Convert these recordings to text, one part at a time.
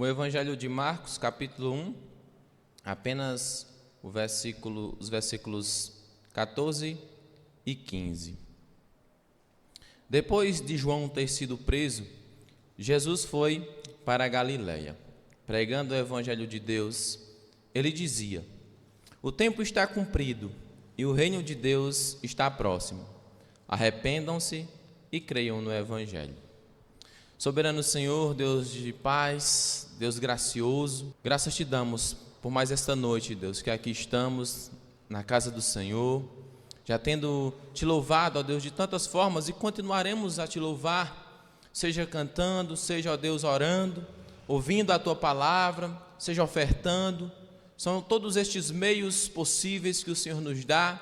O Evangelho de Marcos, capítulo 1, apenas os versículos 14 e 15. Depois de João ter sido preso, Jesus foi para a Galiléia, pregando o Evangelho de Deus. Ele dizia: o tempo está cumprido e o reino de Deus está próximo. Arrependam-se e creiam no Evangelho. Soberano Senhor, Deus de paz, Deus gracioso, graças te damos por mais esta noite, Deus, que aqui estamos na casa do Senhor, já tendo te louvado, ó Deus, de tantas formas, e continuaremos a te louvar, seja cantando, seja, ó Deus, orando, ouvindo a tua palavra, seja ofertando. São todos estes meios possíveis que o Senhor nos dá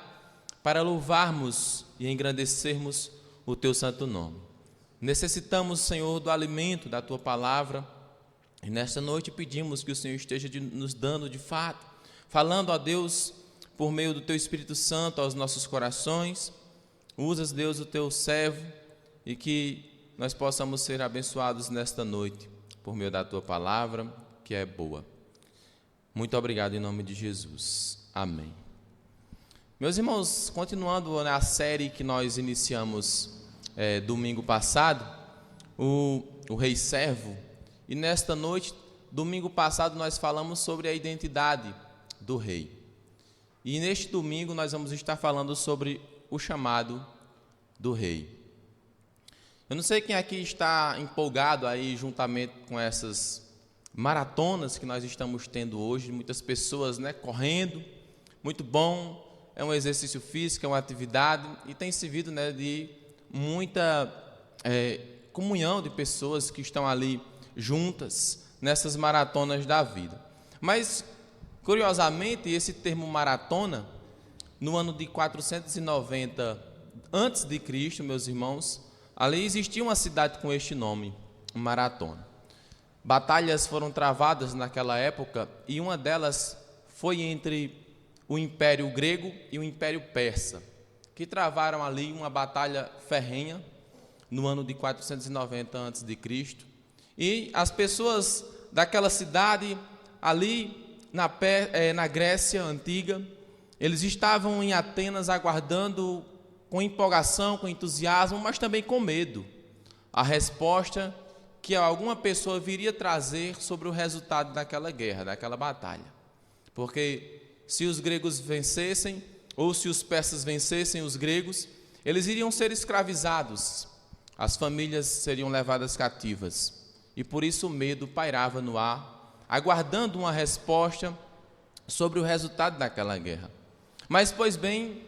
para louvarmos e engrandecermos o teu santo nome. Necessitamos, Senhor, do alimento da tua palavra, e nesta noite pedimos que o Senhor esteja nos dando de fato, falando a Deus por meio do teu Espírito Santo aos nossos corações. Usas, Deus, o teu servo, e que nós possamos ser abençoados nesta noite por meio da tua palavra, que é boa. Muito obrigado em nome de Jesus. Amém. Meus irmãos, continuando na série que nós iniciamos domingo passado, o Rei Servo, e nesta noite, domingo passado, nós falamos sobre a identidade do rei. E neste domingo nós vamos estar falando sobre o chamado do rei. Eu não sei quem aqui está empolgado aí juntamente com essas maratonas que nós estamos tendo hoje, muitas pessoas, correndo, muito bom, é um exercício físico, é uma atividade, e tem servido, de muita comunhão de pessoas que estão ali juntas nessas maratonas da vida. Mas, curiosamente, esse termo maratona, no ano de 490 antes de Cristo, meus irmãos, ali existia uma cidade com este nome, Maratona. Batalhas foram travadas naquela época, e uma delas foi entre o Império Grego e o Império Persa, que travaram ali uma batalha ferrenha no ano de 490 a.C. E as pessoas daquela cidade ali na Grécia Antiga, eles estavam em Atenas aguardando com empolgação, com entusiasmo, mas também com medo, a resposta que alguma pessoa viria trazer sobre o resultado daquela guerra, daquela batalha. Porque se os gregos vencessem, ou se os persas vencessem os gregos, eles iriam ser escravizados, as famílias seriam levadas cativas, e por isso o medo pairava no ar, aguardando uma resposta sobre o resultado daquela guerra. Mas, pois bem,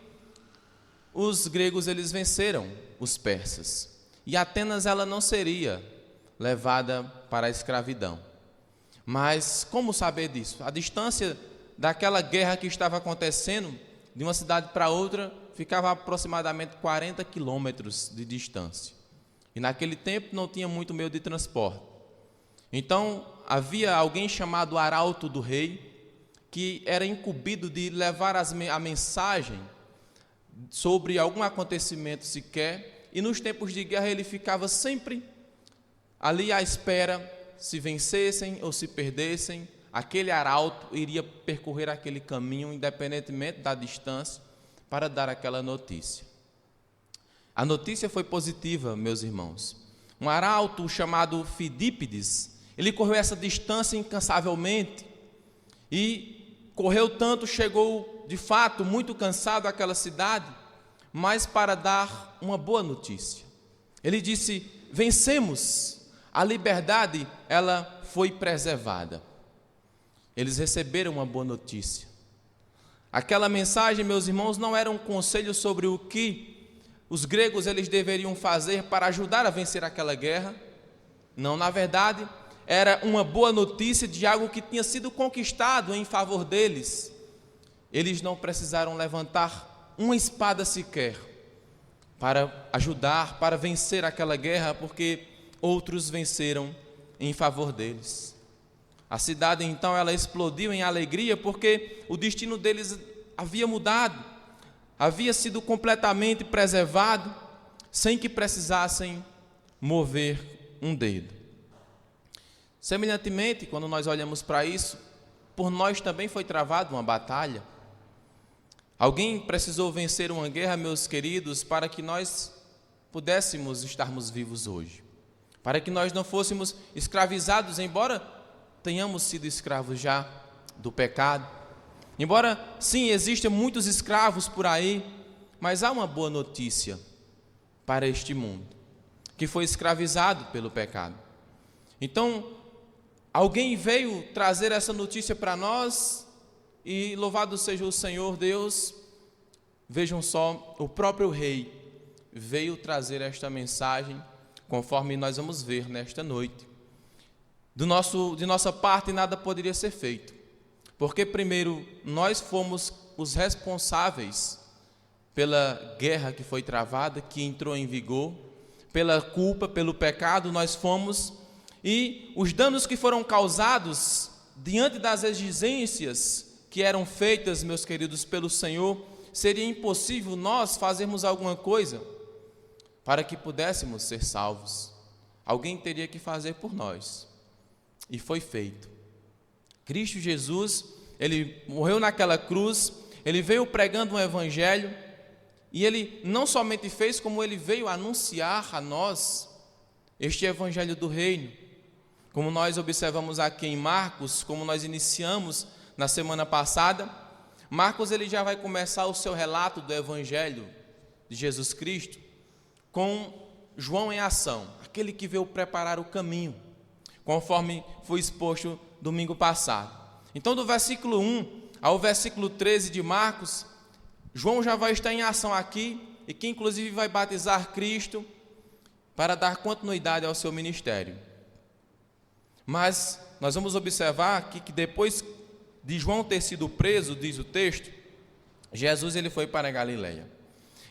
os gregos eles venceram os persas, e Atenas ela não seria levada para a escravidão. Mas como saber disso? A distância daquela guerra que estava acontecendo de uma cidade para outra ficava a aproximadamente 40 quilômetros de distância. E naquele tempo não tinha muito meio de transporte. Então havia alguém chamado arauto do rei, que era incumbido de levar a mensagem sobre algum acontecimento sequer, e nos tempos de guerra ele ficava sempre ali à espera, se vencessem ou se perdessem, aquele arauto iria percorrer aquele caminho, independentemente da distância, para dar aquela notícia. A notícia foi positiva, meus irmãos. Um arauto chamado Fidípides, ele correu essa distância incansavelmente, e correu tanto, chegou de fato muito cansado àquela cidade, mas para dar uma boa notícia. Ele disse: vencemos. A liberdade, ela foi preservada. Eles receberam uma boa notícia. Aquela mensagem, meus irmãos, não era um conselho sobre o que os gregos eles deveriam fazer para ajudar a vencer aquela guerra. Não, na verdade, era uma boa notícia de algo que tinha sido conquistado em favor deles. Eles não precisaram levantar uma espada sequer para ajudar, para vencer aquela guerra, porque outros venceram em favor deles. A cidade então ela explodiu em alegria, porque o destino deles havia mudado, havia sido completamente preservado, sem que precisassem mover um dedo. Semelhantemente, quando nós olhamos para isso, por nós também foi travada uma batalha. Alguém precisou vencer uma guerra, meus queridos, para que nós pudéssemos estarmos vivos hoje, para que nós não fôssemos escravizados, embora tenhamos sido escravos já do pecado. Embora, sim, existam muitos escravos por aí, mas há uma boa notícia para este mundo, que foi escravizado pelo pecado. Então, alguém veio trazer essa notícia para nós, e louvado seja o Senhor Deus. Vejam só, o próprio Rei veio trazer esta mensagem, conforme nós vamos ver nesta noite. De nossa parte nada poderia ser feito, porque primeiro nós fomos os responsáveis pela guerra que foi travada, que entrou em vigor, pela culpa, pelo pecado nós fomos, e os danos que foram causados diante das exigências que eram feitas, meus queridos, pelo Senhor, seria impossível nós fazermos alguma coisa para que pudéssemos ser salvos. Alguém teria que fazer por nós, e foi feito. Cristo Jesus, ele morreu naquela cruz, ele veio pregando um evangelho, e ele não somente fez, como ele veio anunciar a nós este evangelho do reino. Como nós observamos aqui em Marcos, como nós iniciamos na semana passada, Marcos ele já vai começar o seu relato do evangelho de Jesus Cristo com João em ação, aquele que veio preparar o caminho, conforme foi exposto domingo passado. Então, do versículo 1 ao versículo 13 de Marcos, João já vai estar em ação aqui, e que inclusive vai batizar Cristo para dar continuidade ao seu ministério. Mas nós vamos observar aqui que depois de João ter sido preso, diz o texto, Jesus ele foi para a Galileia.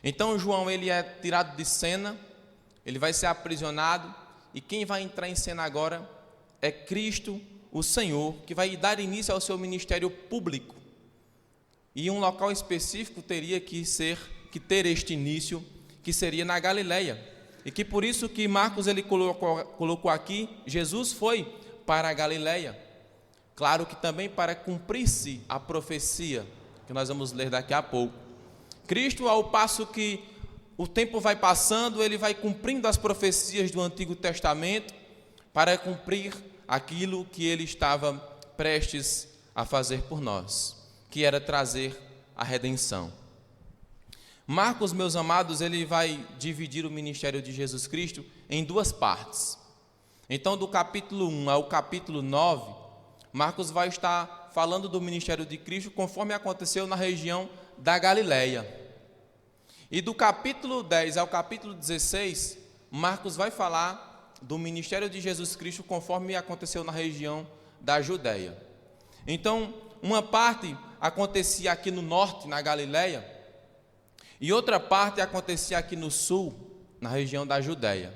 Então João ele é tirado de cena, ele vai ser aprisionado, e quem vai entrar em cena agora é Cristo, o Senhor, que vai dar início ao seu ministério público. E um local específico teria que ter este início, que seria na Galileia. E que por isso que Marcos ele colocou aqui, Jesus foi para a Galileia. Claro que também para cumprir-se a profecia, que nós vamos ler daqui a pouco. Cristo, ao passo que o tempo vai passando, ele vai cumprindo as profecias do Antigo Testamento, para cumprir aquilo que ele estava prestes a fazer por nós, que era trazer a redenção. Marcos, meus amados, ele vai dividir o ministério de Jesus Cristo em duas partes. Então, do capítulo 1 ao capítulo 9, Marcos vai estar falando do ministério de Cristo conforme aconteceu na região da Galileia. E do capítulo 10 ao capítulo 16, Marcos vai falar do ministério de Jesus Cristo conforme aconteceu na região da Judéia. Então, uma parte acontecia aqui no norte, na Galileia, e outra parte acontecia aqui no sul, na região da Judéia.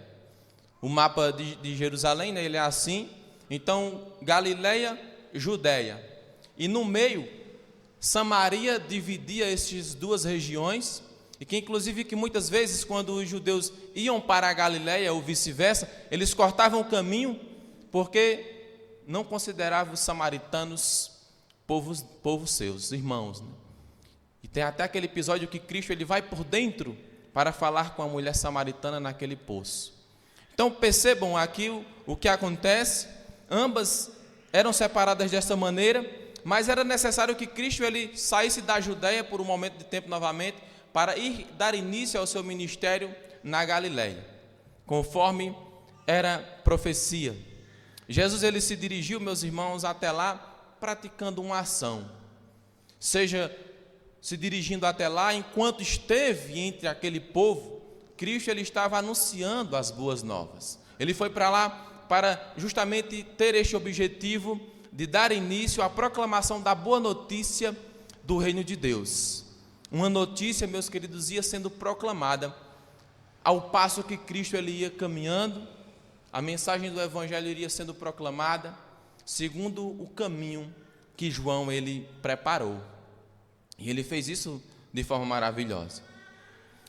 O mapa de Jerusalém, né, ele é assim. Então, Galileia, Judéia. E no meio, Samaria dividia essas duas regiões, e que inclusive que muitas vezes quando os judeus iam para a Galileia ou vice-versa, eles cortavam o caminho, porque não consideravam os samaritanos povos seus, irmãos, né? E tem até aquele episódio que Cristo ele vai por dentro para falar com a mulher samaritana naquele poço. Então percebam aqui o que acontece. Ambas eram separadas dessa maneira, mas era necessário que Cristo ele saísse da Judéia por um momento de tempo novamente, para ir dar início ao seu ministério na Galileia, conforme era profecia. Jesus ele se dirigiu, meus irmãos, até lá, praticando uma ação, seja se dirigindo até lá, enquanto esteve entre aquele povo, Cristo ele estava anunciando as boas novas. Ele foi para lá para justamente ter este objetivo de dar início à proclamação da boa notícia do reino de Deus. Uma notícia, meus queridos, ia sendo proclamada ao passo que Cristo ele ia caminhando, a mensagem do evangelho iria sendo proclamada segundo o caminho que João ele preparou. E ele fez isso de forma maravilhosa.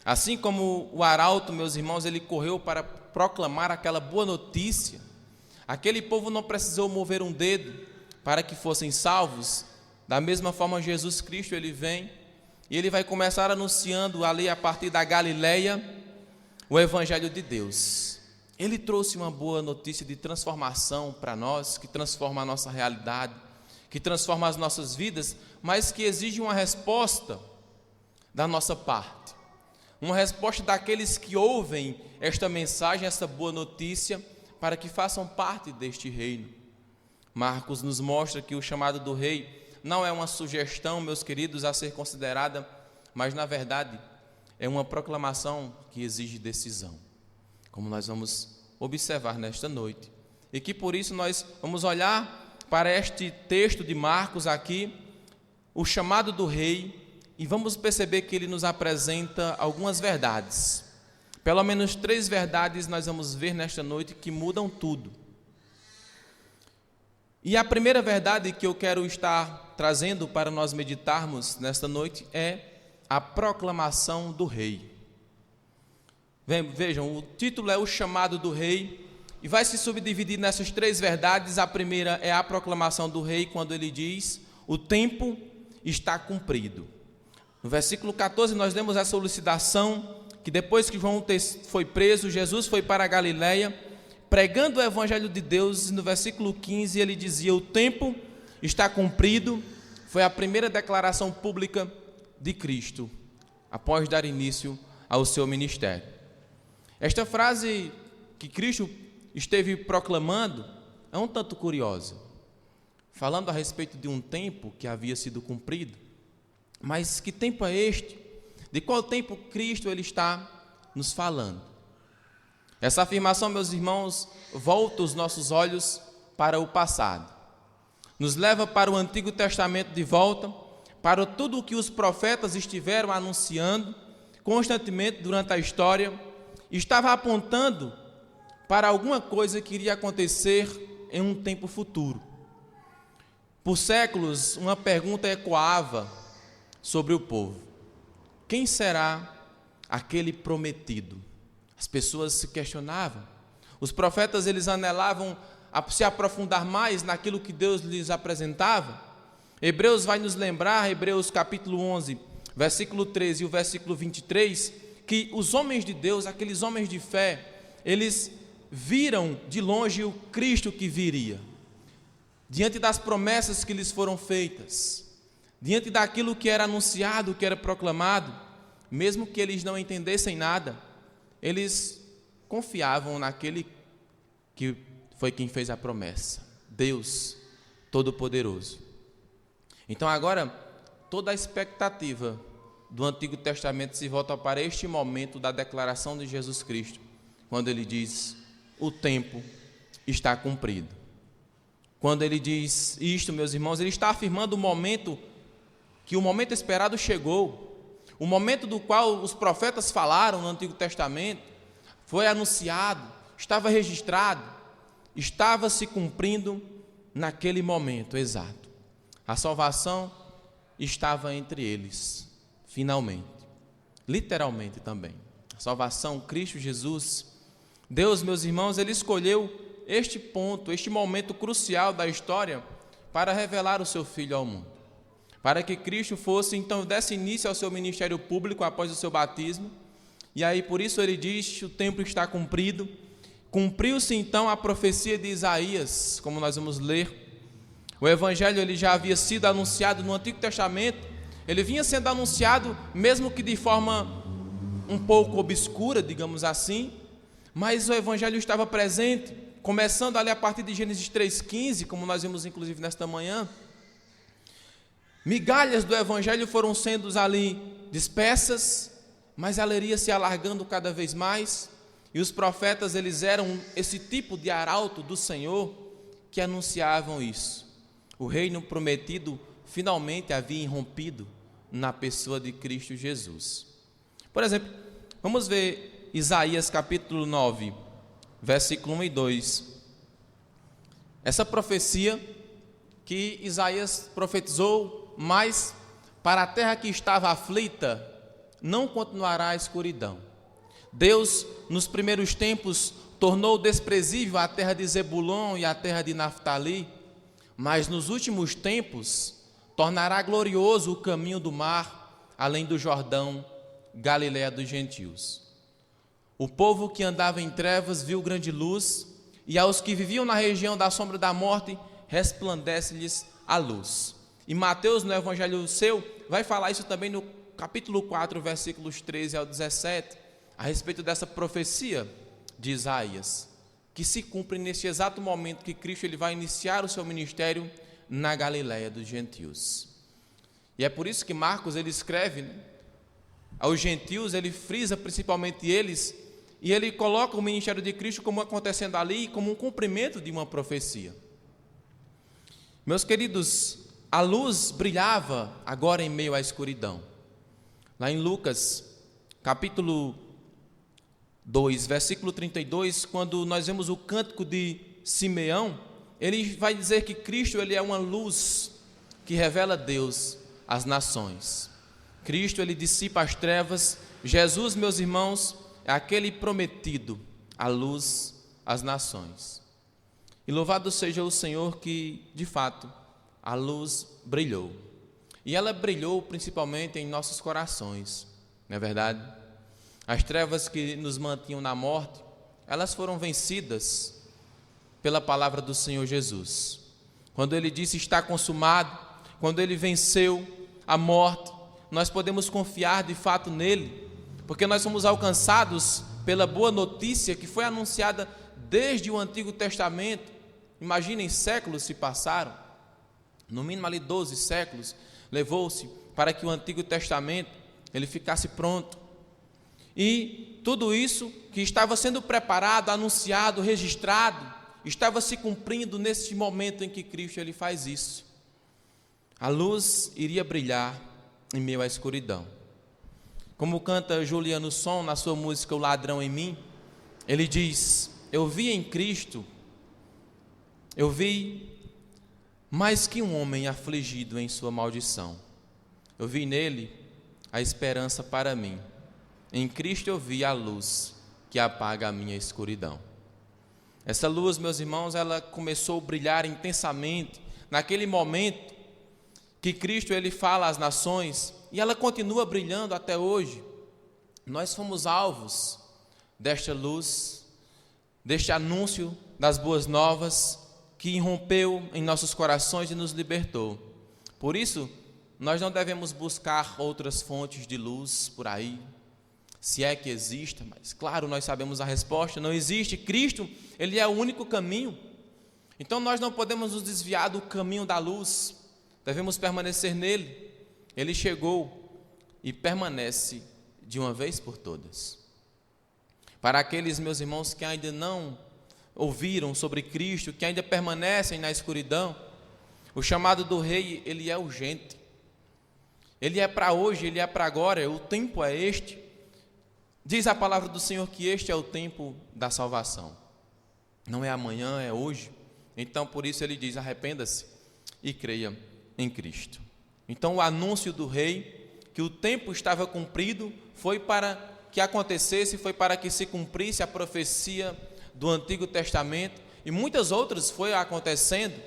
Assim como o arauto, meus irmãos, ele correu para proclamar aquela boa notícia, Aquele povo não precisou mover um dedo para que fossem salvos. Da mesma forma, Jesus Cristo, ele vem e ele vai começar anunciando ali a partir da Galileia o Evangelho de Deus. Ele trouxe uma boa notícia de transformação para nós, que transforma a nossa realidade, que transforma as nossas vidas, mas que exige uma resposta da nossa parte. Uma resposta daqueles que ouvem esta mensagem, essa boa notícia, para que façam parte deste reino. Marcos nos mostra que o chamado do rei não é uma sugestão, meus queridos, a ser considerada, mas na verdade é uma proclamação que exige decisão, como nós vamos observar nesta noite. E que por isso nós vamos olhar para este texto de Marcos aqui, o chamado do rei, e vamos perceber que ele nos apresenta algumas verdades. Pelo menos 3 verdades nós vamos ver nesta noite que mudam tudo. E a primeira verdade que eu quero estar trazendo para nós meditarmos nesta noite é a proclamação do rei. Vejam, o título é o chamado do rei e vai se subdividir nessas 3 verdades. A primeira é a proclamação do rei, quando ele diz: o tempo está cumprido. No versículo 14 nós lemos essa elucidação, que depois que João foi preso, Jesus foi para a Galileia, pregando o Evangelho de Deus. No versículo 15 ele dizia: o tempo está cumprido. Foi a primeira declaração pública de Cristo, após dar início ao seu ministério. Esta frase que Cristo esteve proclamando é um tanto curiosa, falando a respeito de um tempo que havia sido cumprido. Mas que tempo é este? De qual tempo Cristo ele está nos falando? Essa afirmação, meus irmãos, volta os nossos olhos para o passado. Nos leva para o Antigo Testamento de volta, para tudo o que os profetas estiveram anunciando constantemente durante a história. Estava apontando para alguma coisa que iria acontecer em um tempo futuro. Por séculos, uma pergunta ecoava sobre o povo: quem será aquele prometido? As pessoas se questionavam. Os profetas, eles anelavam a se aprofundar mais naquilo que Deus lhes apresentava. Hebreus vai nos lembrar, Hebreus capítulo 11, versículo 13 e o versículo 23, que os homens de Deus, aqueles homens de fé, eles viram de longe o Cristo que viria. Diante das promessas que lhes foram feitas, diante daquilo que era anunciado, que era proclamado, mesmo que eles não entendessem nada, eles confiavam naquele que foi quem fez a promessa, Deus Todo-Poderoso. Então agora, toda a expectativa do Antigo Testamento se volta para este momento da declaração de Jesus Cristo, quando ele diz: o tempo está cumprido. Quando ele diz isto, meus irmãos, ele está afirmando o momento esperado chegou, o momento do qual os profetas falaram no Antigo Testamento, foi anunciado, estava registrado, estava se cumprindo naquele momento exato. A salvação estava entre eles, finalmente, literalmente também. A salvação, Cristo Jesus. Deus, meus irmãos, ele escolheu este ponto, este momento crucial da história para revelar o seu Filho ao mundo. Para que Cristo fosse, então, desse início ao seu ministério público após o seu batismo. E aí, por isso ele diz: o tempo está cumprido. Cumpriu-se, então, a profecia de Isaías, como nós vamos ler. O Evangelho ele já havia sido anunciado no Antigo Testamento. Ele vinha sendo anunciado, mesmo que de forma um pouco obscura, digamos assim. Mas o Evangelho estava presente, começando ali a partir de Gênesis 3,15, como nós vimos inclusive nesta manhã. Migalhas do Evangelho foram sendo ali dispersas, mas ela iria se alargando cada vez mais. E os profetas, eles eram esse tipo de arauto do Senhor que anunciavam isso. O reino prometido finalmente havia irrompido na pessoa de Cristo Jesus. Por exemplo, vamos ver Isaías capítulo 9, versículo 1 e 2. Essa profecia que Isaías profetizou: mas para a terra que estava aflita, não continuará a escuridão. Deus, nos primeiros tempos, tornou desprezível a terra de Zebulon e a terra de Naftali, mas nos últimos tempos tornará glorioso o caminho do mar, além do Jordão, Galiléia dos gentios. O povo que andava em trevas viu grande luz, e aos que viviam na região da sombra da morte, resplandece-lhes a luz. E Mateus, no evangelho seu, vai falar isso também no capítulo 4, versículos 13 ao 17, a respeito dessa profecia de Isaías, que se cumpre neste exato momento que Cristo ele vai iniciar o seu ministério na Galiléia dos gentios. E é por isso que Marcos ele escreve, aos gentios, ele frisa principalmente eles, e ele coloca o ministério de Cristo como acontecendo ali, como um cumprimento de uma profecia. Meus queridos, a luz brilhava agora em meio à escuridão. Lá em Lucas, capítulo 2, versículo 32, quando nós vemos o cântico de Simeão, ele vai dizer que Cristo ele é uma luz que revela Deus às nações. Cristo ele dissipa as trevas. Jesus, meus irmãos, é aquele prometido, a luz às nações. E louvado seja o Senhor que, de fato, a luz brilhou. E ela brilhou principalmente em nossos corações, não é verdade? As trevas que nos mantinham na morte, elas foram vencidas pela palavra do Senhor Jesus. Quando Ele disse está consumado, quando Ele venceu a morte, nós podemos confiar de fato nele, porque nós somos alcançados pela boa notícia que foi anunciada desde o Antigo Testamento. Imaginem, séculos se passaram, no mínimo ali 12 séculos, levou-se para que o Antigo Testamento ele ficasse pronto. E tudo isso que estava sendo preparado, anunciado, registrado, estava se cumprindo nesse momento em que Cristo ele faz isso. A luz iria brilhar em meio à escuridão. Como canta Juliano Som na sua música O Ladrão em Mim, ele diz: eu vi em Cristo, eu vi mais que um homem afligido em sua maldição. Eu vi nele a esperança para mim. Em Cristo eu vi a luz que apaga a minha escuridão. Essa luz, meus irmãos, ela começou a brilhar intensamente naquele momento que Cristo ele fala às nações, e ela continua brilhando até hoje. Nós fomos alvos desta luz, deste anúncio das boas novas que irrompeu em nossos corações e nos libertou. Por isso, nós não devemos buscar outras fontes de luz por aí, se é que exista, mas claro, nós sabemos a resposta, não existe. Cristo, ele é o único caminho. Então nós não podemos nos desviar do caminho da luz, devemos permanecer nele. Ele chegou e permanece de uma vez por todas. Para aqueles meus irmãos que ainda não ouviram sobre Cristo, que ainda permanecem na escuridão, o chamado do Rei, ele é urgente. Ele é para hoje, ele é para agora, o tempo é este. Diz a palavra do Senhor que este é o tempo da salvação. Não é amanhã, é hoje. Então, por isso ele diz, arrependa-se e creia em Cristo. Então, o anúncio do Rei, que o tempo estava cumprido, foi para que acontecesse, foi para que se cumprisse a profecia do Antigo Testamento, e muitas outras foi acontecendo,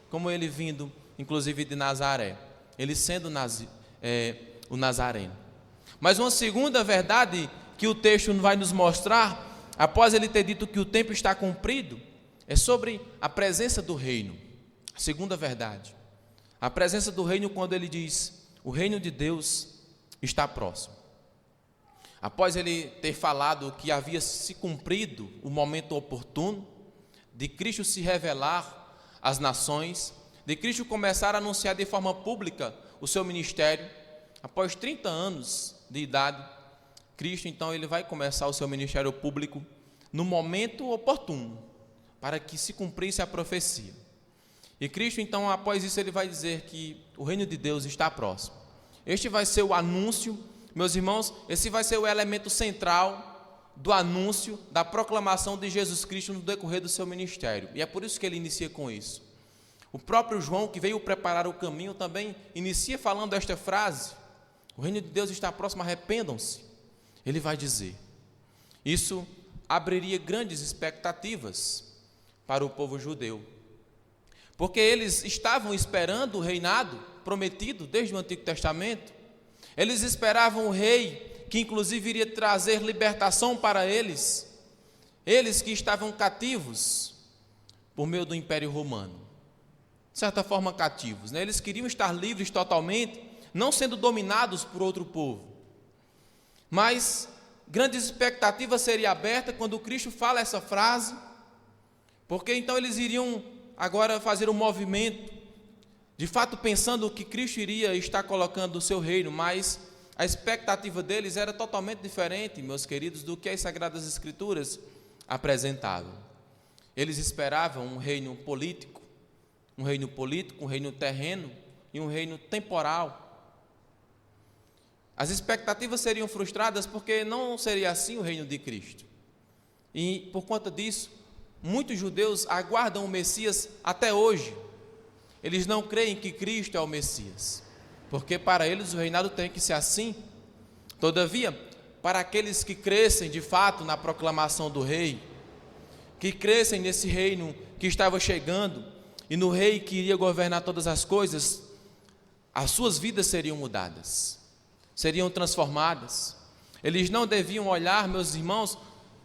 como ele vindo, inclusive de Nazaré, ele sendo o Nazareno. Mas uma segunda verdade que o texto vai nos mostrar, após ele ter dito que o tempo está cumprido, é sobre a presença do reino. A segunda verdade, a presença do reino, quando ele diz, o reino de Deus está próximo. Após ele ter falado que havia se cumprido o momento oportuno de Cristo se revelar às nações, de Cristo começar a anunciar de forma pública o seu ministério, após 30 anos de idade, Cristo então ele vai começar o seu ministério público no momento oportuno, para que se cumprisse a profecia. E Cristo então, após isso, ele vai dizer que o reino de Deus está próximo. Este vai ser o anúncio, meus irmãos, esse vai ser o elemento central do anúncio, da proclamação de Jesus Cristo no decorrer do seu ministério. E é por isso que ele inicia com isso. O próprio João, que veio preparar o caminho, também inicia falando esta frase: o reino de Deus está próximo, arrependam-se. Ele vai dizer isso abriria grandes expectativas para o povo judeu, porque eles estavam esperando o reinado prometido desde o Antigo Testamento. Eles esperavam o rei que inclusive iria trazer libertação para eles que estavam cativos por meio do Império Romano, de certa forma cativos, né? Eles queriam estar livres totalmente, não sendo dominados por outro povo. Mas grandes expectativas seriam abertas quando Cristo fala essa frase, porque então eles iriam agora fazer um movimento, de fato pensando que Cristo iria estar colocando o seu reino, mas a expectativa deles era totalmente diferente, meus queridos, do que as Sagradas Escrituras apresentavam. Eles esperavam um reino político, um reino terreno e um reino temporal. As expectativas seriam frustradas porque não seria assim o reino de Cristo. E por conta disso, muitos judeus aguardam o Messias até hoje. Eles não creem que Cristo é o Messias, porque para eles o reinado tem que ser assim. Todavia, para aqueles que crescem de fato na proclamação do rei, que crescem nesse reino que estava chegando e no rei que iria governar todas as coisas, as suas vidas seriam mudadas, seriam transformadas. Eles não deviam olhar, meus irmãos,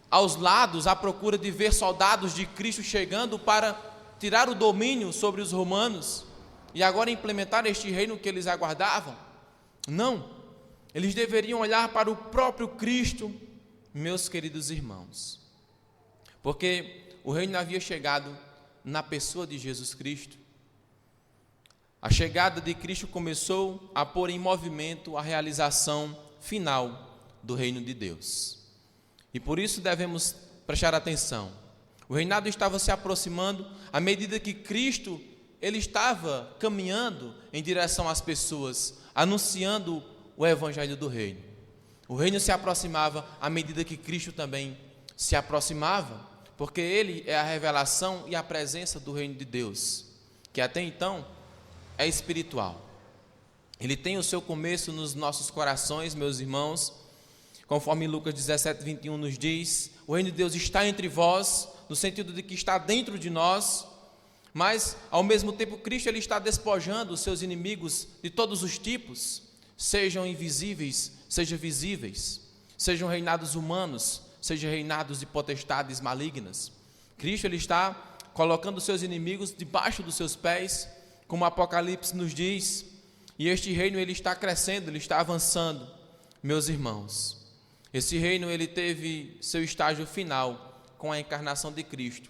aos lados à procura de ver soldados de Cristo chegando para tirar o domínio sobre os romanos e agora implementar este reino que eles aguardavam. Não, eles deveriam olhar para o próprio Cristo, meus queridos irmãos, porque o reino havia chegado na pessoa de Jesus Cristo. A chegada de Cristo começou a pôr em movimento a realização final do reino de Deus. E por isso devemos prestar atenção. O reinado estava se aproximando à medida que Cristo ele estava caminhando em direção às pessoas, anunciando o evangelho do reino. O reino se aproximava à medida que Cristo também se aproximava, porque ele é a revelação e a presença do reino de Deus, que até então é espiritual. Ele tem o seu começo nos nossos corações, meus irmãos, conforme Lucas 17, 21 nos diz, o reino de Deus está entre vós, no sentido de que está dentro de nós, mas ao mesmo tempo Cristo ele está despojando os seus inimigos de todos os tipos, sejam invisíveis, sejam visíveis, sejam reinados humanos, sejam reinados de potestades malignas. Cristo ele está colocando os seus inimigos debaixo dos seus pés, como o Apocalipse nos diz, e este reino ele está crescendo, ele está avançando, meus irmãos. Esse reino ele teve seu estágio final com a encarnação de Cristo.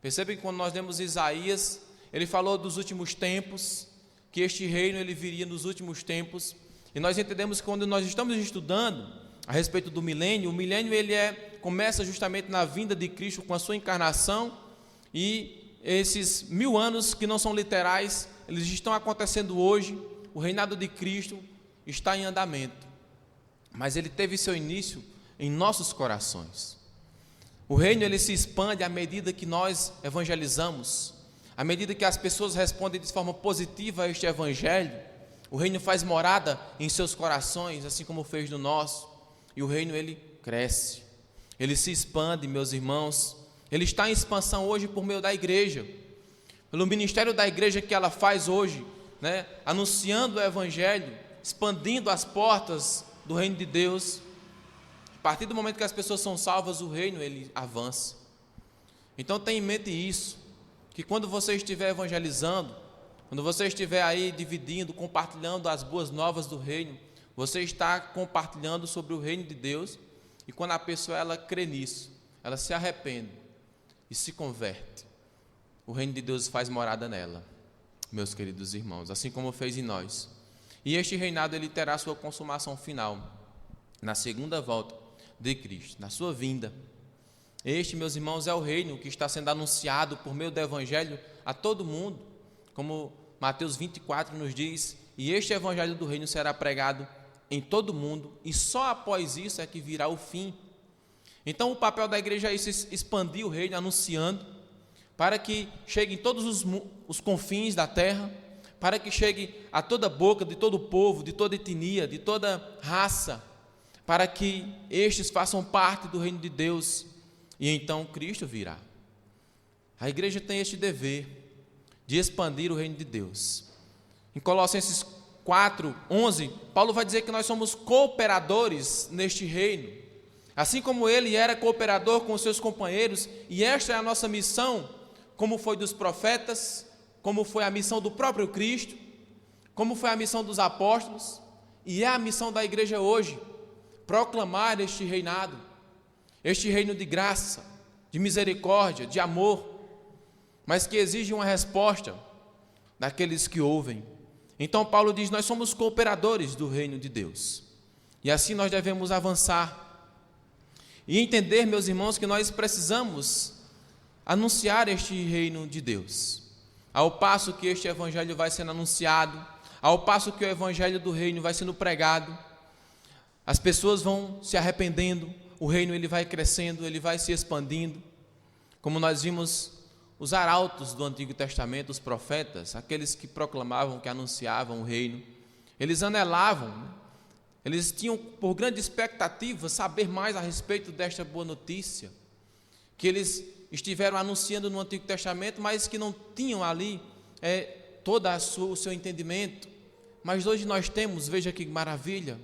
Percebem que quando nós lemos Isaías, ele falou dos últimos tempos, que este reino ele viria nos últimos tempos, e nós entendemos que quando nós estamos estudando a respeito do milênio, o milênio ele começa justamente na vinda de Cristo com a sua encarnação, e esses 1000 anos que não são literais, eles estão acontecendo hoje. O reinado de Cristo está em andamento, mas ele teve seu início em nossos corações. O reino ele se expande à medida que nós evangelizamos, à medida que as pessoas respondem de forma positiva a este evangelho. O reino faz morada em seus corações, assim como fez no nosso, e o reino ele cresce, ele se expande, meus irmãos. Ele está em expansão hoje por meio da igreja, pelo ministério da igreja que ela faz hoje, né? Anunciando o evangelho, expandindo as portas do reino de Deus. A partir do momento que as pessoas são salvas, o reino ele avança. Então tenha em mente isso, que quando você estiver evangelizando, quando você estiver aí dividindo, compartilhando as boas novas do reino, você está compartilhando sobre o reino de Deus, e quando a pessoa ela crê nisso, ela se arrepende e se converte, o reino de Deus faz morada nela, meus queridos irmãos, assim como fez em nós. E este reinado ele terá sua consumação final na segunda volta de Cristo, na sua vinda. Este, meus irmãos, é o reino que está sendo anunciado por meio do evangelho a todo mundo, como Mateus 24 nos diz, e este evangelho do reino será pregado em todo o mundo, e só após isso é que virá o fim. Então o papel da igreja é expandir o reino, anunciando, para que chegue em todos os confins da terra, para que chegue a toda boca de todo povo, de toda etnia, de toda raça, para que estes façam parte do reino de Deus e então Cristo virá. A igreja tem este dever de expandir o reino de Deus. Em Colossenses 4:11, Paulo vai dizer que nós somos cooperadores neste reino. Assim como ele era cooperador com os seus companheiros, e esta é a nossa missão, como foi dos profetas, como foi a missão do próprio Cristo, como foi a missão dos apóstolos, e é a missão da igreja hoje, proclamar este reinado, este reino de graça, de misericórdia, de amor, mas que exige uma resposta daqueles que ouvem. Então Paulo diz, nós somos cooperadores do reino de Deus, e assim nós devemos avançar, e entender, meus irmãos, que nós precisamos anunciar este reino de Deus, ao passo que este evangelho vai sendo anunciado, ao passo que o evangelho do reino vai sendo pregado, as pessoas vão se arrependendo, o reino ele vai crescendo, ele vai se expandindo, como nós vimos os arautos do Antigo Testamento, os profetas, aqueles que proclamavam, que anunciavam o reino, eles anelavam, né? Eles tinham por grande expectativa saber mais a respeito desta boa notícia, que eles estiveram anunciando no Antigo Testamento, mas que não tinham ali todo o seu entendimento. Mas hoje nós temos, veja que maravilha,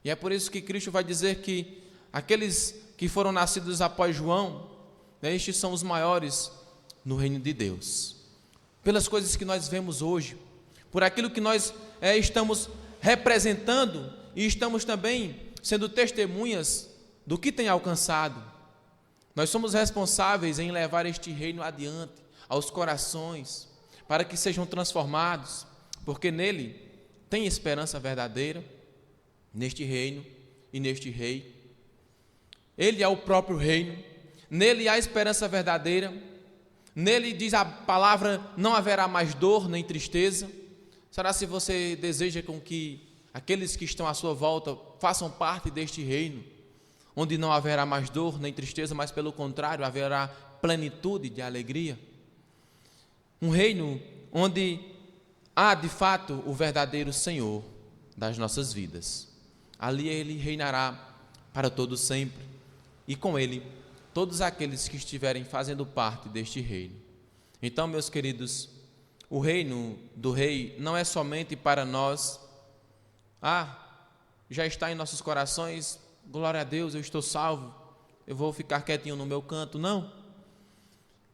e é por isso que Cristo vai dizer que aqueles que foram nascidos após João, né, estes são os maiores no reino de Deus, pelas coisas que nós vemos hoje, por aquilo que nós estamos representando, e estamos também sendo testemunhas do que tem alcançado. Nós somos responsáveis em levar este reino adiante, aos corações, para que sejam transformados, porque nele tem esperança verdadeira, neste reino e neste rei. Ele é o próprio reino, nele há esperança verdadeira, nele diz a palavra, não haverá mais dor nem tristeza. Será se você deseja com que aqueles que estão à sua volta façam parte deste reino, onde não haverá mais dor nem tristeza, mas pelo contrário, haverá plenitude de alegria? Um reino onde há de fato o verdadeiro Senhor das nossas vidas. Ali ele reinará para todo sempre, e com ele todos aqueles que estiverem fazendo parte deste reino. Então, meus queridos, o reino do rei não é somente para nós. Já está em nossos corações, glória a Deus, eu estou salvo, eu vou ficar quietinho no meu canto. Não.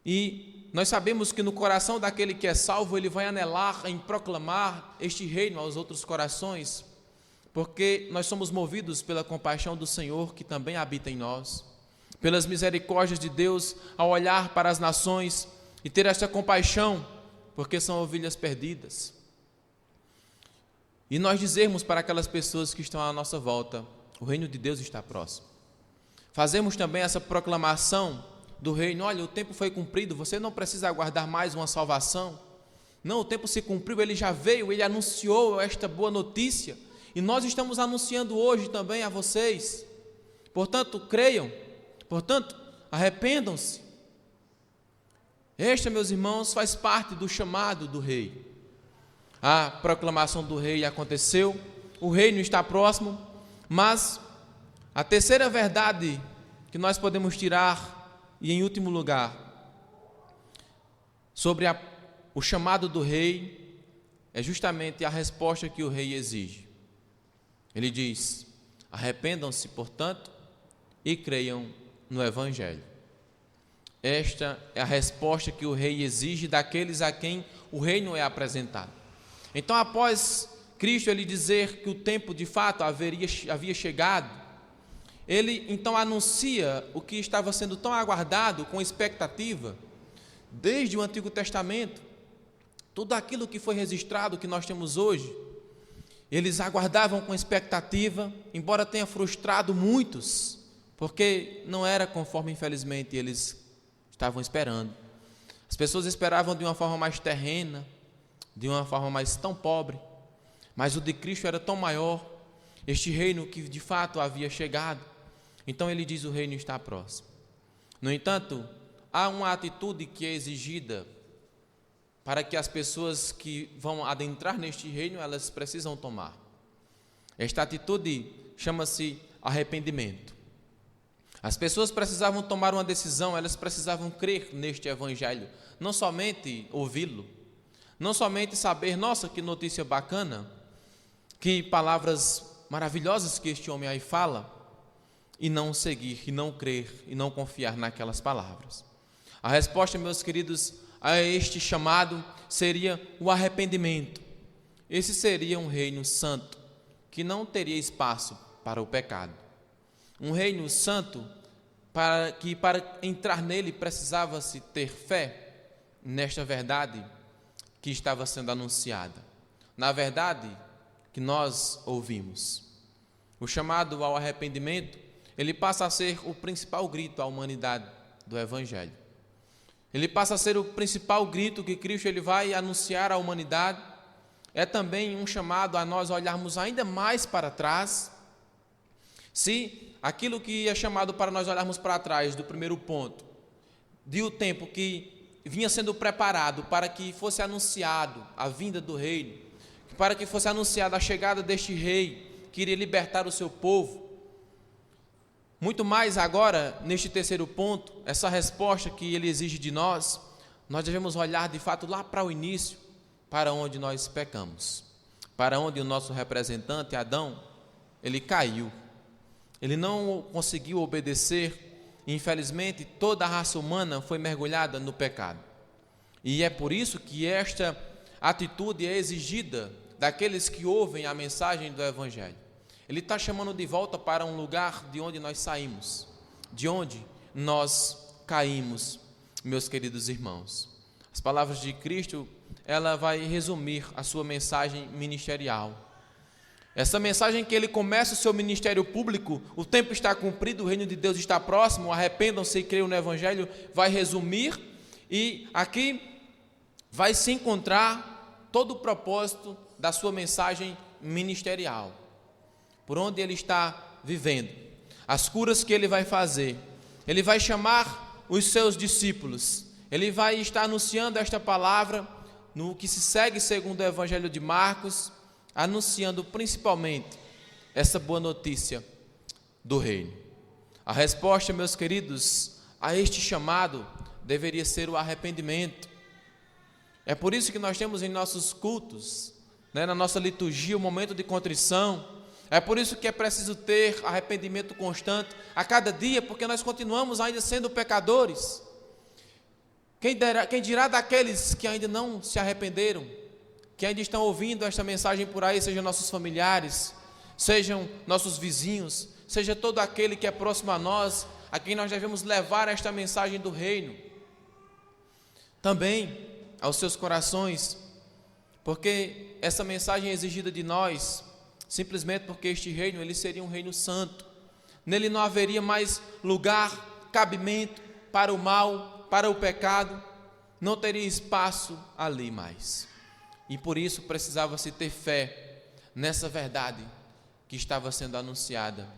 E nós sabemos que no coração daquele que é salvo, ele vai anelar em proclamar este reino aos outros corações, porque nós somos movidos pela compaixão do Senhor que também habita em nós, pelas misericórdias de Deus ao olhar para as nações e ter esta compaixão, porque são ovelhas perdidas. E nós dizermos para aquelas pessoas que estão à nossa volta, o reino de Deus está próximo. Fazemos também essa proclamação do reino, olha, o tempo foi cumprido, você não precisa aguardar mais uma salvação. Não, o tempo se cumpriu, ele já veio, ele anunciou esta boa notícia, e nós estamos anunciando hoje também a vocês. Portanto, creiam, portanto, arrependam-se. Esta, meus irmãos, faz parte do chamado do rei. A proclamação do rei aconteceu, o reino está próximo, mas a terceira verdade que nós podemos tirar, e em último lugar, sobre o chamado do rei, é justamente a resposta que o rei exige. Ele diz, arrependam-se, portanto, e creiam no Evangelho. Esta é a resposta que o rei exige daqueles a quem o reino é apresentado. Então, após Cristo ele dizer que o tempo de fato havia chegado, ele então anuncia o que estava sendo tão aguardado, com expectativa, desde o Antigo Testamento. Tudo aquilo que foi registrado, que nós temos hoje, eles aguardavam com expectativa, embora tenha frustrado muitos, porque não era conforme, infelizmente, eles estavam esperando. As pessoas esperavam de uma forma mais terrena, de uma forma mais tão pobre, mas o de Cristo era tão maior, este reino que de fato havia chegado. Então ele diz, o reino está próximo. No entanto, há uma atitude que é exigida para que as pessoas que vão adentrar neste reino, elas precisam tomar. Esta atitude chama-se arrependimento. As pessoas precisavam tomar uma decisão, elas precisavam crer neste evangelho, não somente ouvi-lo, não somente saber, nossa, que notícia bacana, que palavras maravilhosas que este homem aí fala, e não seguir, e não crer, e não confiar naquelas palavras. A resposta, meus queridos, a este chamado seria o arrependimento. Esse seria um reino santo, que não teria espaço para o pecado. Um reino santo, para entrar nele precisava-se ter fé nesta verdade que estava sendo anunciada. Na verdade que nós ouvimos. O chamado ao arrependimento, ele passa a ser o principal grito à humanidade do Evangelho. Ele passa a ser o principal grito que Cristo ele vai anunciar à humanidade. É também um chamado a nós olharmos ainda mais para trás. Se aquilo que é chamado para nós olharmos para trás do primeiro ponto, de o tempo que vinha sendo preparado para que fosse anunciado a vinda do reino, para que fosse anunciada a chegada deste rei, que iria libertar o seu povo. Muito mais agora, neste terceiro ponto, essa resposta que ele exige de nós, nós devemos olhar de fato lá para o início, para onde nós pecamos, para onde o nosso representante, Adão, ele caiu. Ele não conseguiu obedecer, e infelizmente toda a raça humana foi mergulhada no pecado. E é por isso que esta atitude é exigida daqueles que ouvem a mensagem do Evangelho. Ele está chamando de volta para um lugar de onde nós saímos, de onde nós caímos, meus queridos irmãos. As palavras de Cristo, ela vai resumir a sua mensagem ministerial. Essa mensagem que ele começa o seu ministério público, o tempo está cumprido, o reino de Deus está próximo, arrependam-se e creiam no Evangelho, vai resumir, e aqui vai se encontrar todo o propósito da sua mensagem ministerial, por onde ele está vivendo, as curas que ele vai fazer. Ele vai chamar os seus discípulos, ele vai estar anunciando esta palavra no que se segue segundo o Evangelho de Marcos, anunciando principalmente essa boa notícia do reino. A resposta, meus queridos, a este chamado deveria ser o arrependimento. É por isso que nós temos em nossos cultos, na nossa liturgia, o momento de contrição. É por isso que é preciso ter arrependimento constante a cada dia, porque nós continuamos ainda sendo pecadores. Quem dirá daqueles que ainda não se arrependeram, que ainda estão ouvindo esta mensagem por aí, sejam nossos familiares, sejam nossos vizinhos, seja todo aquele que é próximo a nós, a quem nós devemos levar esta mensagem do reino, também aos seus corações, porque essa mensagem é exigida de nós, simplesmente porque este reino, ele seria um reino santo, nele não haveria mais lugar, cabimento para o mal, para o pecado, não teria espaço ali mais. E por isso precisava-se ter fé nessa verdade que estava sendo anunciada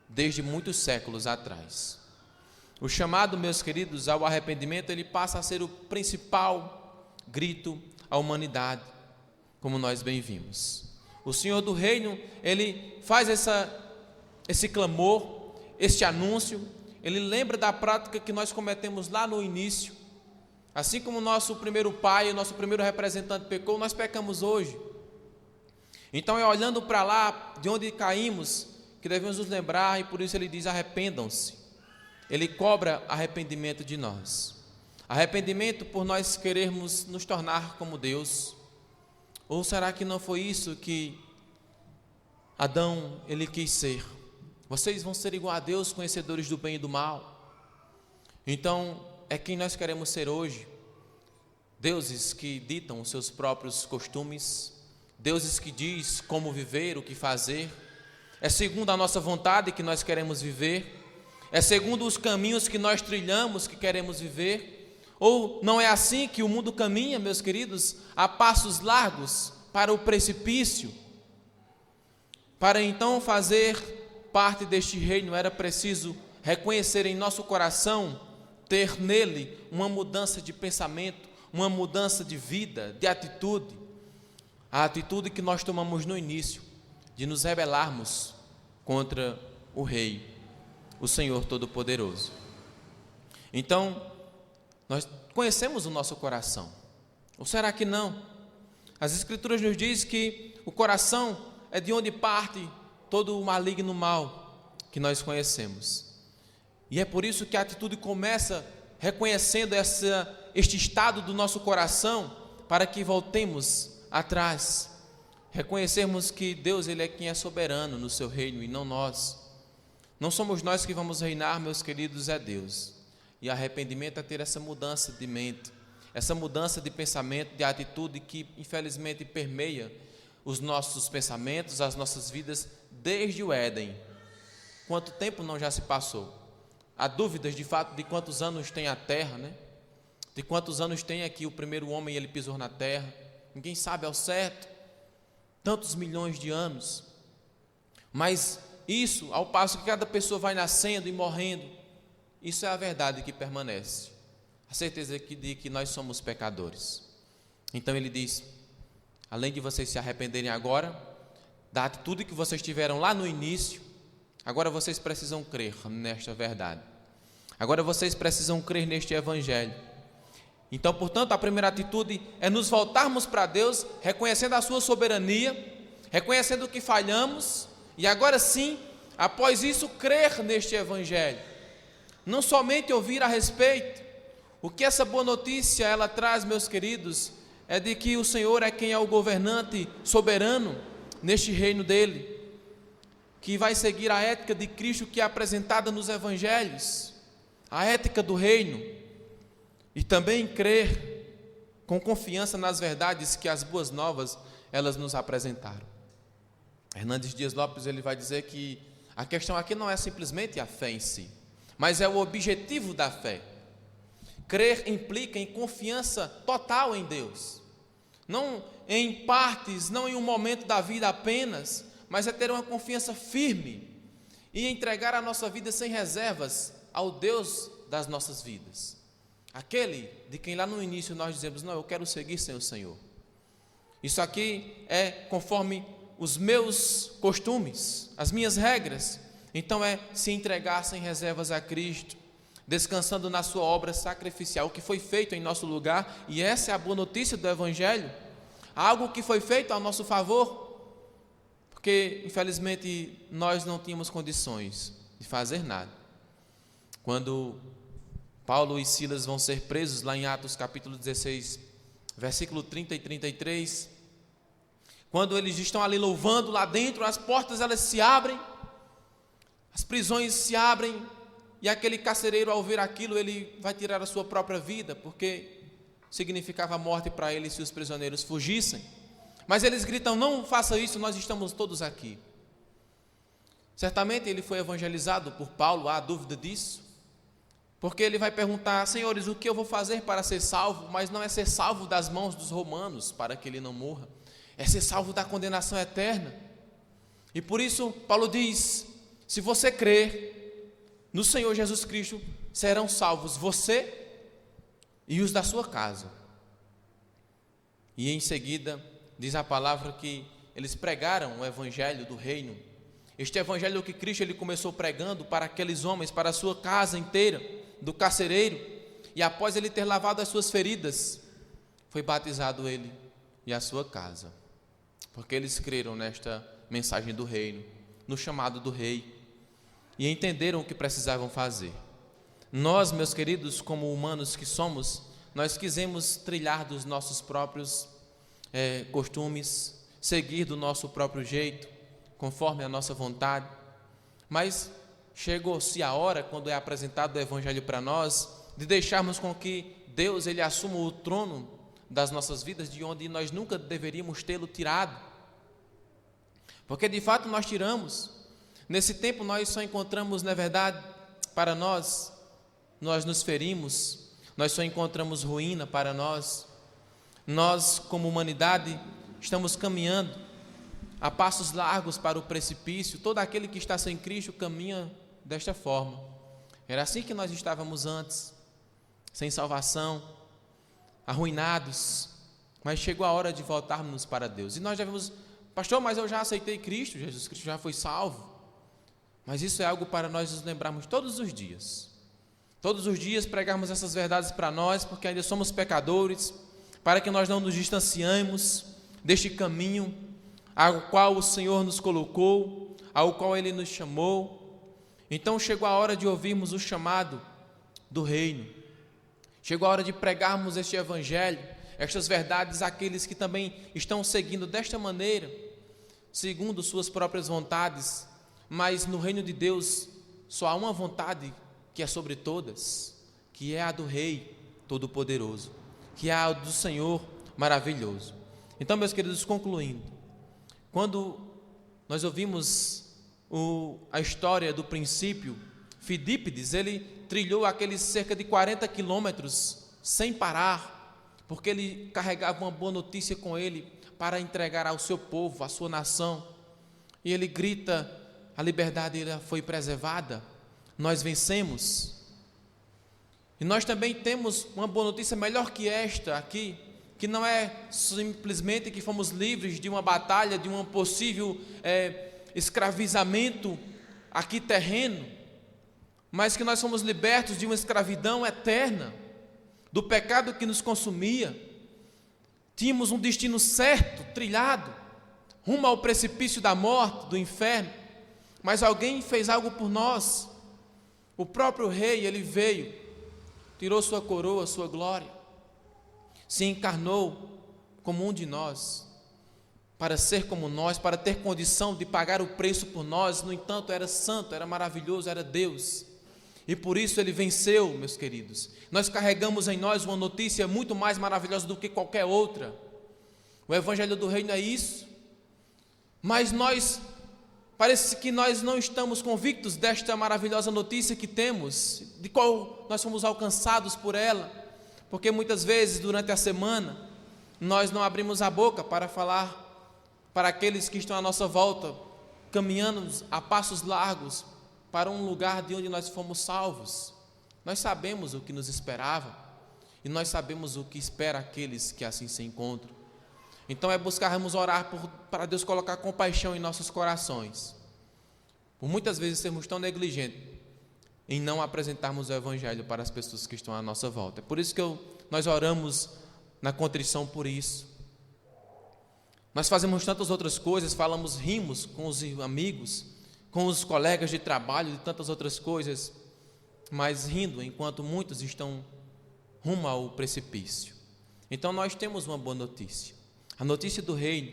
desde muitos séculos atrás. O chamado, meus queridos, ao arrependimento, ele passa a ser o principal grito à humanidade, como nós bem vimos. O Senhor do Reino, ele faz esse clamor, este anúncio, ele lembra da prática que nós cometemos lá no início. Assim como o nosso primeiro pai, o nosso primeiro representante pecou, nós pecamos hoje. Então é olhando para lá, de onde caímos, que devemos nos lembrar, e por isso ele diz: arrependam-se. Ele cobra arrependimento de nós. Arrependimento por nós querermos nos tornar como Deus. Ou será que não foi isso que Adão ele quis ser? Vocês vão ser igual a Deus, conhecedores do bem e do mal. Então, é quem nós queremos ser hoje. Deuses que ditam os seus próprios costumes, deuses que diz como viver, o que fazer. É segundo a nossa vontade que nós queremos viver. É segundo os caminhos que nós trilhamos que queremos viver. Ou não é assim que o mundo caminha, meus queridos, a passos largos para o precipício? Para então fazer parte deste reino, era preciso reconhecer em nosso coração, ter nele uma mudança de pensamento, uma mudança de vida, de atitude. A atitude que nós tomamos no início, de nos rebelarmos contra o rei. o Senhor Todo-Poderoso. Então, nós conhecemos o nosso coração. Ou será que não? As Escrituras nos dizem que o coração é de onde parte todo o maligno mal que nós conhecemos. E é por isso que a atitude começa reconhecendo este estado do nosso coração, para que voltemos atrás, reconhecermos que Deus, Ele é quem é soberano no seu reino e não nós. Não somos nós que vamos reinar, meus queridos, é Deus. E arrependimento é ter essa mudança de mente, essa mudança de pensamento, de atitude que infelizmente permeia os nossos pensamentos, as nossas vidas desde o Éden. Quanto tempo não já se passou? Há dúvidas de fato de quantos anos tem a terra, né? De quantos anos tem aqui o primeiro homem, ele pisou na terra. Ninguém sabe ao certo. Tantos milhões de anos. Mas isso, ao passo que cada pessoa vai nascendo e morrendo, isso é a verdade que permanece. A certeza de que nós somos pecadores. Então ele diz, além de vocês se arrependerem agora, da atitude que vocês tiveram lá no início, agora vocês precisam crer nesta verdade. Agora vocês precisam crer neste Evangelho. Então, portanto, a primeira atitude é nos voltarmos para Deus, reconhecendo a sua soberania, reconhecendo que falhamos, e agora sim, após isso, crer neste Evangelho. Não somente ouvir a respeito. O que essa boa notícia ela traz, meus queridos, é de que o Senhor é quem é o governante soberano neste reino dele, que vai seguir a ética de Cristo que é apresentada nos Evangelhos, a ética do reino, e também crer com confiança nas verdades que as boas novas elas nos apresentaram. Hernandes Dias Lopes ele vai dizer que a questão aqui não é simplesmente a fé em si, mas é o objetivo da fé. Crer implica em confiança total em Deus, não em partes, não em um momento da vida apenas, mas é ter uma confiança firme e entregar a nossa vida sem reservas ao Deus das nossas vidas. Aquele de quem lá no início nós dizemos, não, eu quero seguir sem o Senhor. Isso aqui é conforme os meus costumes, as minhas regras. Então é se entregar sem reservas a Cristo, descansando na sua obra sacrificial, que foi feito em nosso lugar, e essa é a boa notícia do Evangelho, algo que foi feito ao nosso favor, porque infelizmente nós não tínhamos condições de fazer nada. Quando Paulo e Silas vão ser presos lá em Atos capítulo 16, versículo 30 e 33, quando eles estão ali louvando lá dentro, as portas elas se abrem, as prisões se abrem, e aquele carcereiro, ao ver aquilo, ele vai tirar a sua própria vida, porque significava morte para ele se os prisioneiros fugissem. Mas eles gritam, não faça isso, nós estamos todos aqui. Certamente ele foi evangelizado por Paulo, há dúvida disso, porque ele vai perguntar, senhores, o que eu vou fazer para ser salvo? Mas não é ser salvo das mãos dos romanos, para que ele não morra, é ser salvo da condenação eterna. E por isso Paulo diz, se você crer no Senhor Jesus Cristo, serão salvos você e os da sua casa. E em seguida diz a palavra que eles pregaram o evangelho do reino, este evangelho que Cristo ele começou pregando para aqueles homens, para a sua casa inteira, do carcereiro, e após ele ter lavado as suas feridas, foi batizado ele e a sua casa, porque eles creram nesta mensagem do reino, no chamado do rei, e entenderam o que precisavam fazer. Nós, meus queridos, como humanos que somos, nós quisemos trilhar dos nossos próprios costumes, seguir do nosso próprio jeito, conforme a nossa vontade, mas chegou-se a hora, quando é apresentado o Evangelho para nós, de deixarmos com que Deus ele assuma o trono das nossas vidas, de onde nós nunca deveríamos tê-lo tirado, porque de fato nós tiramos. Nesse tempo nós só encontramos, na verdade, para nós nos ferimos, nós só encontramos ruína para nós. Nós, como humanidade, estamos caminhando a passos largos para o precipício. Todo aquele que está sem Cristo caminha desta forma. Era assim que nós estávamos antes, sem salvação, arruinados, mas chegou a hora de voltarmos para Deus. E nós devemos, pastor, mas eu já aceitei Cristo, Jesus Cristo já foi salvo. Mas isso é algo para nós nos lembrarmos todos os dias. Todos os dias pregarmos essas verdades para nós, porque ainda somos pecadores, para que nós não nos distanciemos deste caminho ao qual o Senhor nos colocou, ao qual Ele nos chamou. Então chegou a hora de ouvirmos o chamado do reino. Chegou a hora de pregarmos este evangelho, estas verdades àqueles que também estão seguindo desta maneira, segundo suas próprias vontades. Mas no reino de Deus só há uma vontade que é sobre todas, que é a do Rei Todo-Poderoso, que é a do Senhor maravilhoso. Então, meus queridos, concluindo, quando nós ouvimos a história do princípio, Fidípides, ele trilhou aqueles cerca de 40 quilômetros sem parar, porque ele carregava uma boa notícia com ele para entregar ao seu povo, à sua nação. E ele grita: a liberdade foi preservada, nós vencemos. E nós também temos uma boa notícia melhor que esta aqui, que não é simplesmente que fomos livres de uma batalha, de um possível escravizamento aqui terreno, mas que nós fomos libertos de uma escravidão eterna, do pecado que nos consumia. Tínhamos um destino certo, trilhado, rumo ao precipício da morte, do inferno, mas alguém fez algo por nós. O próprio rei, ele veio, tirou sua coroa, sua glória, se encarnou como um de nós, para ser como nós, para ter condição de pagar o preço por nós. No entanto, era santo, era maravilhoso, era Deus, e por isso ele venceu, meus queridos. Nós carregamos em nós uma notícia muito mais maravilhosa do que qualquer outra. O evangelho do reino é isso, mas parece que nós não estamos convictos desta maravilhosa notícia que temos, de qual nós fomos alcançados por ela, porque muitas vezes durante a semana nós não abrimos a boca para falar para aqueles que estão à nossa volta, caminhando a passos largos para um lugar de onde nós fomos salvos. Nós sabemos o que nos esperava e nós sabemos o que espera aqueles que assim se encontram. Então é buscarmos orar para Deus colocar compaixão em nossos corações, por muitas vezes sermos tão negligentes em não apresentarmos o evangelho para as pessoas que estão à nossa volta. É por isso que nós oramos na contrição por isso. Nós fazemos tantas outras coisas, rimos com os amigos, com os colegas de trabalho, de tantas outras coisas, mas rindo enquanto muitos estão rumo ao precipício. Então nós temos uma boa notícia, a notícia do reino,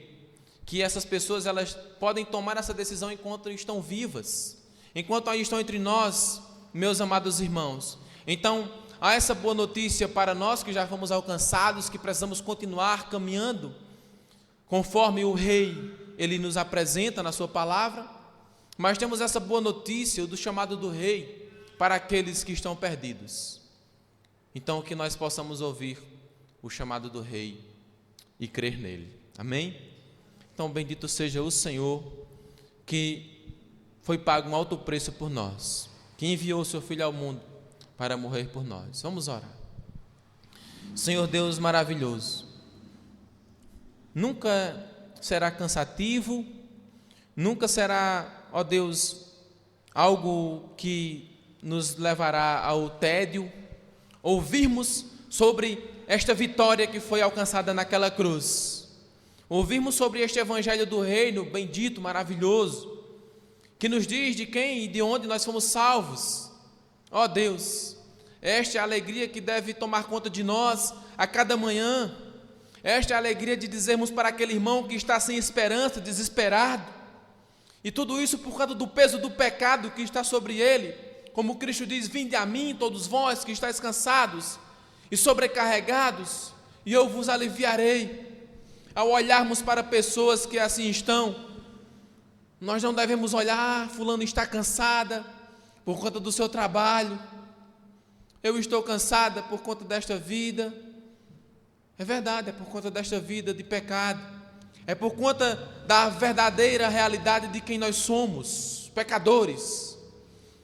que essas pessoas elas podem tomar essa decisão enquanto estão vivas, enquanto aí estão entre nós, meus amados irmãos. Então há essa boa notícia para nós que já fomos alcançados, que precisamos continuar caminhando conforme o rei ele nos apresenta na sua palavra, mas temos essa boa notícia do chamado do rei para aqueles que estão perdidos. Então que nós possamos ouvir o chamado do rei e crer nele. Amém? Então bendito seja o Senhor, que foi pago um alto preço por nós, que enviou o seu Filho ao mundo para morrer por nós. Vamos orar. Senhor Deus maravilhoso, nunca será cansativo, nunca será, ó Deus, algo que nos levará ao tédio, ouvirmos sobre esta vitória que foi alcançada naquela cruz, ouvirmos sobre este evangelho do reino bendito, maravilhoso, que nos diz de quem e de onde nós fomos salvos. Ó Deus, esta é a alegria que deve tomar conta de nós a cada manhã. Esta é a alegria de dizermos para aquele irmão que está sem esperança, desesperado, e tudo isso por causa do peso do pecado que está sobre ele, como Cristo diz: vinde a mim todos vós que estáis cansados e sobrecarregados, e eu vos aliviarei. Ao olharmos para pessoas que assim estão, nós não devemos olhar: fulano está cansada por conta do seu trabalho, eu estou cansada por conta desta vida. É verdade, é por conta desta vida de pecado, é por conta da verdadeira realidade de quem nós somos, pecadores.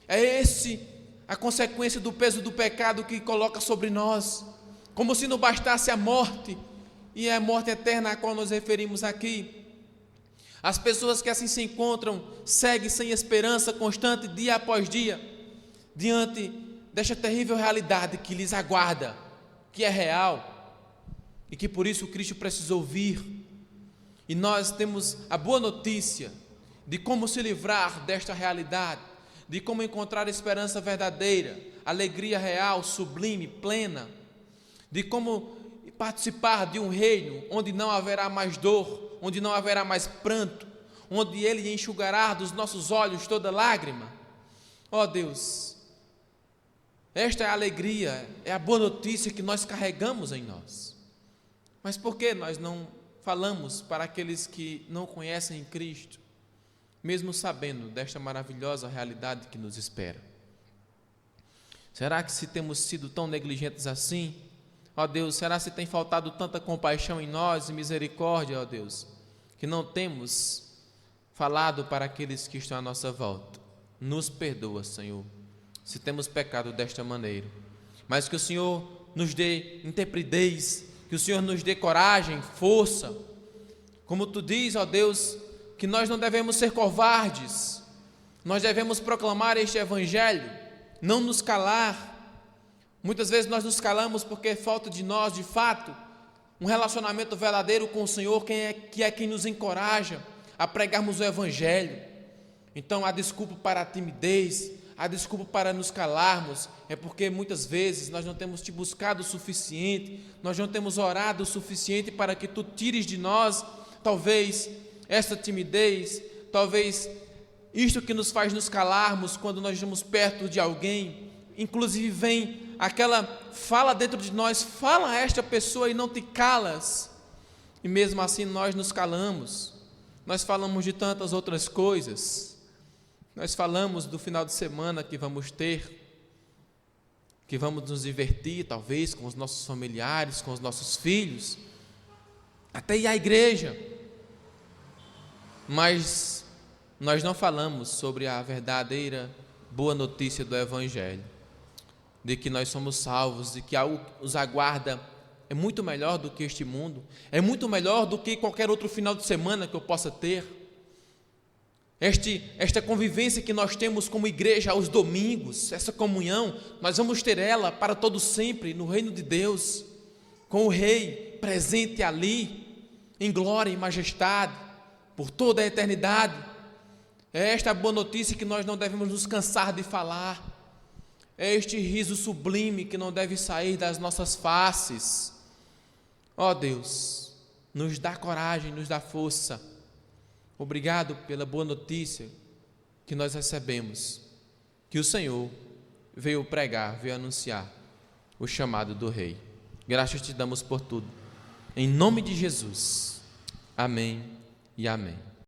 É a consequência do peso do pecado que coloca sobre nós, como se não bastasse a morte, e é a morte eterna a qual nos referimos aqui. As pessoas que assim se encontram seguem sem esperança constante dia após dia, diante desta terrível realidade que lhes aguarda, que é real e que por isso Cristo precisou vir. E nós temos a boa notícia de como se livrar desta realidade, de como encontrar esperança verdadeira, alegria real, sublime, plena, de como participar de um reino onde não haverá mais dor, onde não haverá mais pranto, onde Ele enxugará dos nossos olhos toda lágrima. Ó Deus, esta é a alegria, é a boa notícia que nós carregamos em nós. Mas por que nós não falamos para aqueles que não conhecem Cristo, mesmo sabendo desta maravilhosa realidade que nos espera? Será que se temos sido tão negligentes assim? Ó Deus, será se tem faltado tanta compaixão em nós e misericórdia, ó Deus, que não temos falado para aqueles que estão à nossa volta? Nos perdoa, Senhor, se temos pecado desta maneira, mas que o Senhor nos dê intrepidez, que o Senhor nos dê coragem, força, como Tu diz, ó Deus, que nós não devemos ser covardes, nós devemos proclamar este Evangelho, não nos calar. Muitas vezes nós nos calamos porque falta de nós, de fato, um relacionamento verdadeiro com o Senhor, que é quem nos encoraja a pregarmos o Evangelho. Então a desculpa para a timidez, a desculpa para nos calarmos, é porque muitas vezes nós não temos te buscado o suficiente, nós não temos orado o suficiente para que Tu tires de nós, talvez, essa timidez, talvez isto que nos faz nos calarmos quando nós estamos perto de alguém. Inclusive vem aquela fala dentro de nós, fala a esta pessoa e não te calas, e mesmo assim nós nos calamos. Nós falamos de tantas outras coisas, nós falamos do final de semana que vamos ter, que vamos nos divertir talvez com os nossos familiares, com os nossos filhos, até ir à igreja, mas nós não falamos sobre a verdadeira boa notícia do Evangelho, de que nós somos salvos, de que algo nos aguarda é muito melhor do que este mundo, é muito melhor do que qualquer outro final de semana que eu possa ter. Esta convivência que nós temos como igreja aos domingos, essa comunhão, nós vamos ter ela para todo sempre no reino de Deus, com o Rei presente ali, em glória e majestade, por toda a eternidade. É esta a boa notícia que nós não devemos nos cansar de falar. É este riso sublime que não deve sair das nossas faces. Ó Deus, nos dá coragem, nos dá força. Obrigado pela boa notícia que nós recebemos, que o Senhor veio pregar, veio anunciar o chamado do Rei. Graças te damos por tudo. Em nome de Jesus. Amém e amém.